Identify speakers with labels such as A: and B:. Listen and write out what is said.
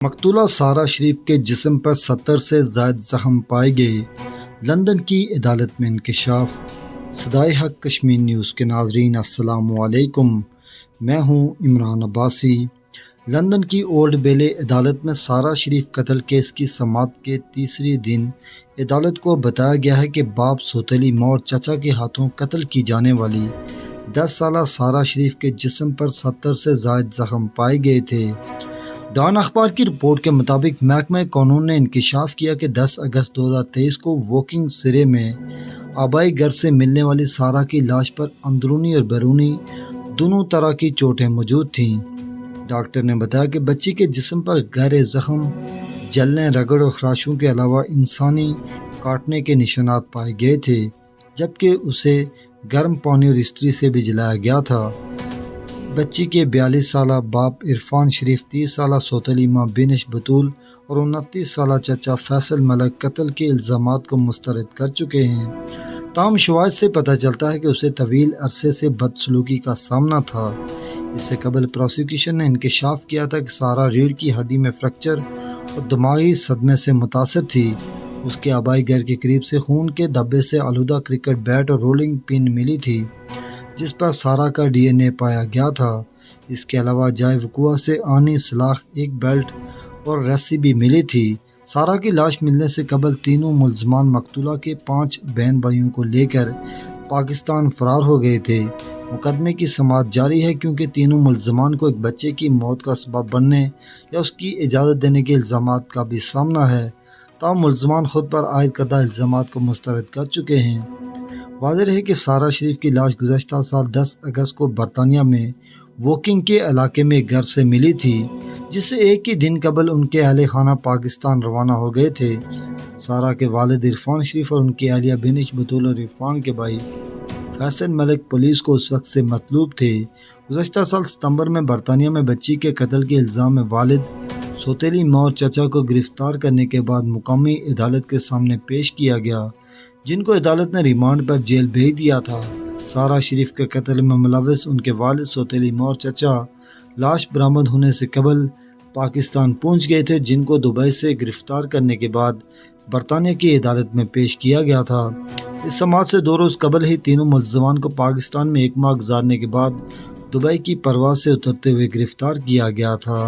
A: مقتولہ سارہ شریف کے جسم پر 70 سے زائد زخم پائے گئے، لندن کی عدالت میں انکشاف۔ صدائے حق کشمیر نیوز کے ناظرین السلام علیکم، میں ہوں عمران عباسی۔ لندن کی اولڈ بیلے عدالت میں سارہ شریف قتل کیس کی سماعت کے تیسرے دن عدالت کو بتایا گیا ہے کہ باپ سوتیلی ماں اور چچا کے ہاتھوں قتل کی جانے والی 10 سالہ سارہ شریف کے جسم پر 70 سے زائد زخم پائے گئے تھے۔ ڈان اخبار کی رپورٹ کے مطابق محکمہ قانون نے انکشاف کیا کہ 10 اگست 2023 کو ووکنگ سرے میں آبائی گھر سے ملنے والی سارہ کی لاش پر اندرونی اور بیرونی دونوں طرح کی چوٹیں موجود تھیں۔ ڈاکٹر نے بتایا کہ بچی کے جسم پر گہرے زخم، جلنے، رگڑ اور خراشوں کے علاوہ انسانی کاٹنے کے نشانات پائے گئے تھے، جبکہ اسے گرم پانی اور استری سے بھی جلایا گیا تھا۔ بچی کے 42 سالہ باپ عرفان شریف، 30 سالہ سوتیلی ماں بینش بطول اور 29 سالہ چچا فیصل ملک قتل کے الزامات کو مسترد کر چکے ہیں۔ تاہم شواہد سے پتہ چلتا ہے کہ اسے طویل عرصے سے بدسلوکی کا سامنا تھا۔ اس سے قبل پروسیکیوشن نے انکشاف کیا تھا کہ سارہ ریڑھ کی ہڈی میں فریکچر اور دماغی صدمے سے متاثر تھی۔ اس کے آبائی گھر کے قریب سے خون کے دھبے سے آلودہ کرکٹ بیٹ اور رولنگ پن ملی تھی، جس پر سارہ کا ڈی این اے پایا گیا تھا۔ اس کے علاوہ جائے وقوع سے آنی، سلاخ، ایک بیلٹ اور رسی بھی ملی تھی۔ سارہ کی لاش ملنے سے قبل تینوں ملزمان مقتولہ کے 5 بہن بھائیوں کو لے کر پاکستان فرار ہو گئے تھے۔ مقدمے کی سماعت جاری ہے کیونکہ تینوں ملزمان کو ایک بچے کی موت کا سبب بننے یا اس کی اجازت دینے کے الزامات کا بھی سامنا ہے، تاہم ملزمان خود پر عائد کردہ الزامات کو مسترد کر چکے ہیں۔ واضح رہے کہ سارہ شریف کی لاش گزشتہ سال 10 اگست کو برطانیہ میں ووکنگ کے علاقے میں گھر سے ملی تھی، جس سے ایک ہی دن قبل ان کے اہل خانہ پاکستان روانہ ہو گئے تھے۔ سارہ کے والد عرفان شریف اور ان کی اہلیہ بینش بطول اور عرفان کے بھائی فیصل ملک پولیس کو اس وقت سے مطلوب تھے۔ گزشتہ سال ستمبر میں برطانیہ میں بچی کے قتل کے الزام میں والد، سوتیلی ماں اور چچا کو گرفتار کرنے کے بعد مقامی عدالت کے سامنے پیش کیا گیا، جن کو عدالت نے ریمانڈ پر جیل بھیج دیا تھا۔ سارہ شریف کے قتل میں ملوث ان کے والد، سوتیلی ماں اور چچا لاش برآمد ہونے سے قبل پاکستان پہنچ گئے تھے، جن کو دبئی سے گرفتار کرنے کے بعد برطانیہ کی عدالت میں پیش کیا گیا تھا۔ اس سماعت سے 2 روز قبل ہی تینوں ملزمان کو پاکستان میں 1 ماہ گزارنے کے بعد دبئی کی پرواز سے اترتے ہوئے گرفتار کیا گیا تھا۔